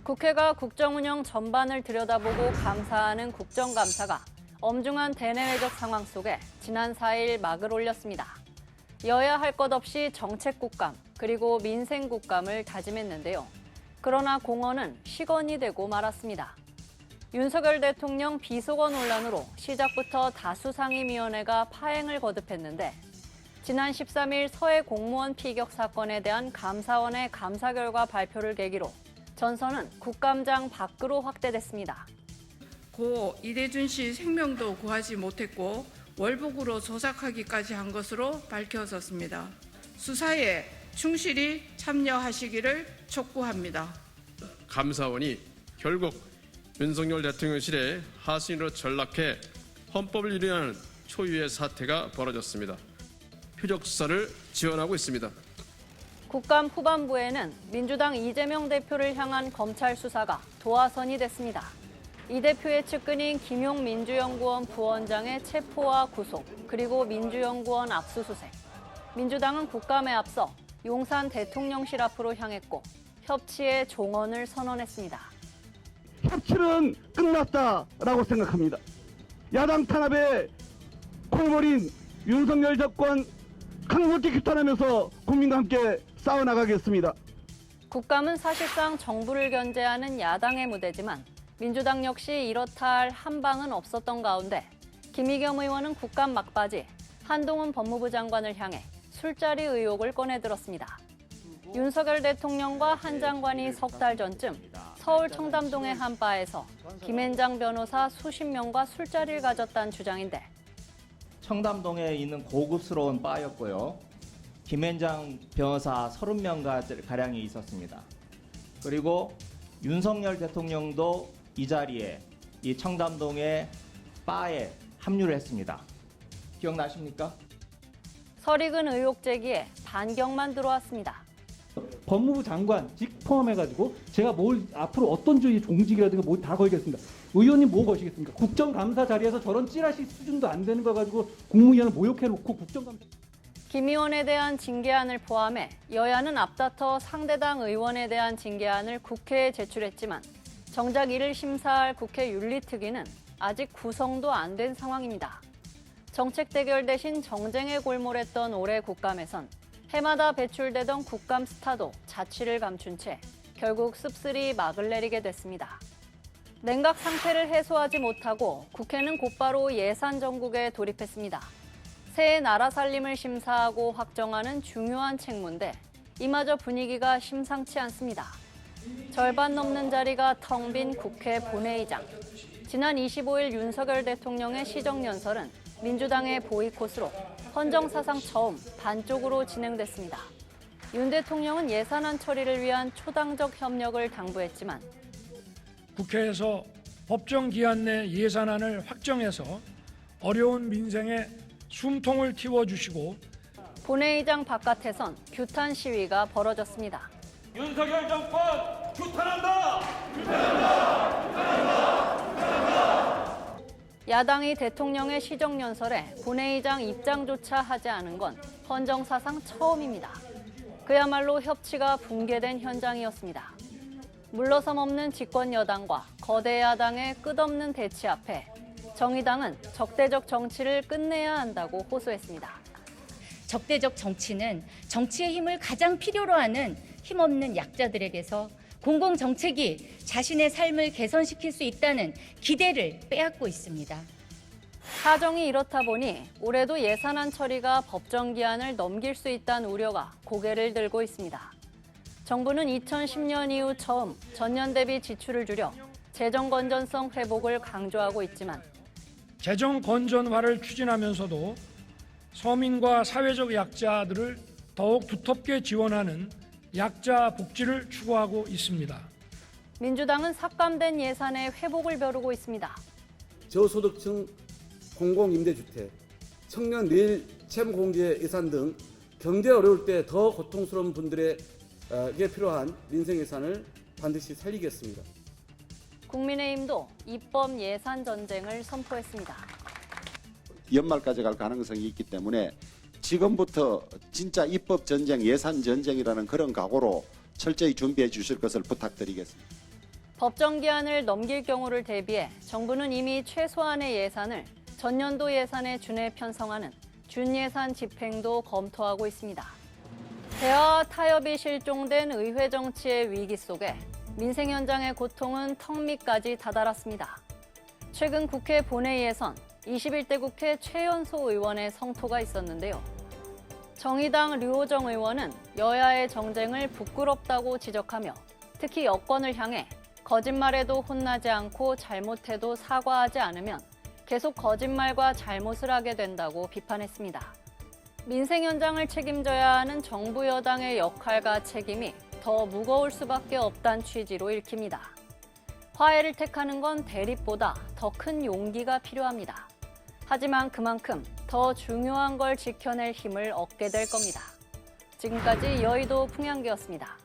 국회가 국정운영 전반을 들여다보고 감사하는 국정감사가 엄중한 대내외적 상황 속에 지난 4일 막을 올렸습니다. 여야 할 것 없이 정책국감 그리고 민생국감을 다짐했는데요. 그러나 공언은 식언이 되고 말았습니다. 윤석열 대통령 비속어 논란으로 시작부터 다수상임위원회가 파행을 거듭했는데 지난 13일 서해 공무원 피격 사건에 대한 감사원의 감사 결과 발표를 계기로 전선은 국감장 밖으로 확대됐습니다. 고 이대준 씨 생명도 구하지 못했고 월북으로 조작하기까지 한 것으로 밝혀졌습니다. 수사에 충실히 참여하시기를 촉구합니다. 감사원이 결국 윤석열 대통령실의 하수인으로 전락해 헌법을 위반하는 초유의 사태가 벌어졌습니다. 표적 수사를 지원하고 있습니다. 국감 후반부에는 민주당 이재명 대표를 향한 검찰 수사가 도화선이 됐습니다. 이 대표의 측근인 김용 민주연구원 부원장의 체포와 구속, 그리고 민주연구원 압수수색. 민주당은 국감에 앞서 용산 대통령실 앞으로 향했고 협치의 종언을 선언했습니다. 협치는 끝났다라고 생각합니다. 야당 탄압에 콜몰인 윤석열 정권 강력히 규탄하면서 국민과 함께 싸워나가겠습니다. 국감은 사실상 정부를 견제하는 야당의 무대지만 민주당 역시 이렇다 할 한방은 없었던 가운데 김의겸 의원은 국감 막바지 한동훈 법무부 장관을 향해 술자리 의혹을 꺼내들었습니다. 윤석열 대통령과 한 장관이 석 달 전쯤 서울 청담동의 한 바에서 김앤장 변호사 수십 명과 술자리를 가졌다는 주장인데 청담동에 있는 고급스러운 바였고요. 김앤장 변호사 30명가량이 있었습니다. 그리고 윤석열 대통령도 이 자리에 이 청담동의 바에 합류를 했습니다. 기억나십니까? 설익은 의혹 제기에 반격만 들어왔습니다. 법무부 장관직 포함해가지고 제가 뭘 앞으로 어떤 주의 종직이라든가 뭐 다 걸겠습니다. 의원님 뭐 거시겠습니까? 국정감사 자리에서 저런 찌라시 수준도 안 되는 거 가지고 국무위원을 모욕해놓고 국정감사. 김 의원에 대한 징계안을 포함해 여야는 앞다퉈 상대당 의원에 대한 징계안을 국회에 제출했지만 정작 이를 심사할 국회 윤리특위는 아직 구성도 안 된 상황입니다. 정책 대결 대신 정쟁에 골몰했던 올해 국감에선 해마다 배출되던 국감 스타도 자취를 감춘 채 결국 씁쓸히 막을 내리게 됐습니다. 냉각 상태를 해소하지 못하고 국회는 곧바로 예산 정국에 돌입했습니다. 새해 나라 살림을 심사하고 확정하는 중요한 책무인데 이마저 분위기가 심상치 않습니다. 절반 넘는 자리가 텅 빈 국회 본회의장. 지난 25일 윤석열 대통령의 시정연설은 민주당의 보이콧으로 헌정사상 처음 반쪽으로 진행됐습니다. 윤 대통령은 예산안 처리를 위한 초당적 협력을 당부했지만 국회에서 법정 기한 내 예산안을 확정해서 어려운 민생에 숨통을 틔워주시고 본회의장 바깥에선 규탄 시위가 벌어졌습니다. 윤석열 정권 규탄한다! 야당이 대통령의 시정연설에 본회의장 입장조차 하지 않은 건 헌정사상 처음입니다. 그야말로 협치가 붕괴된 현장이었습니다. 물러섬 없는 집권 여당과 거대 야당의 끝없는 대치 앞에 정의당은 적대적 정치를 끝내야 한다고 호소했습니다. 적대적 정치는 정치의 힘을 가장 필요로 하는 힘없는 약자들에게서 공공정책이 자신의 삶을 개선시킬 수 있다는 기대를 빼앗고 있습니다. 사정이 이렇다 보니 올해도 예산안 처리가 법정 기한을 넘길 수 있다는 우려가 고개를 들고 있습니다. 정부는 2010년 이후 처음 전년 대비 지출을 줄여 재정 건전성 회복을 강조하고 있지만 재정 건전화를 추진하면서도 서민과 사회적 약자들을 더욱 두텁게 지원하는 약자 복지를 추구하고 있습니다. 민주당은 삭감된 예산에 회복을 벼르고 있습니다. 저소득층 공공임대주택, 청년 내일 채무공제 예산 등 경제 어려울 때 더 고통스러운 분들에게 필요한 민생 예산을 반드시 살리겠습니다. 국민의힘도 입법 예산 전쟁을 선포했습니다. 연말까지 갈 가능성이 있기 때문에 지금부터 진짜 입법 전쟁, 예산 전쟁이라는 그런 각오로 철저히 준비해 주실 것을 부탁드리겠습니다. 법정 기한을 넘길 경우를 대비해 정부는 이미 최소한의 예산을 전년도 예산에 준해 편성하는 준예산 집행도 검토하고 있습니다. 대화와 타협이 실종된 의회 정치의 위기 속에 민생 현장의 고통은 턱 밑까지 다다랐습니다. 최근 국회 본회의에선 21대 국회 최연소 의원의 성토가 있었는데요. 정의당 류호정 의원은 여야의 정쟁을 부끄럽다고 지적하며 특히 여권을 향해 거짓말에도 혼나지 않고 잘못해도 사과하지 않으면 계속 거짓말과 잘못을 하게 된다고 비판했습니다. 민생 현장을 책임져야 하는 정부 여당의 역할과 책임이 더 무거울 수밖에 없다는 취지로 읽힙니다. 화해를 택하는 건 대립보다 더 큰 용기가 필요합니다. 하지만 그만큼 더 중요한 걸 지켜낼 힘을 얻게 될 겁니다. 지금까지 여의도 풍향기였습니다.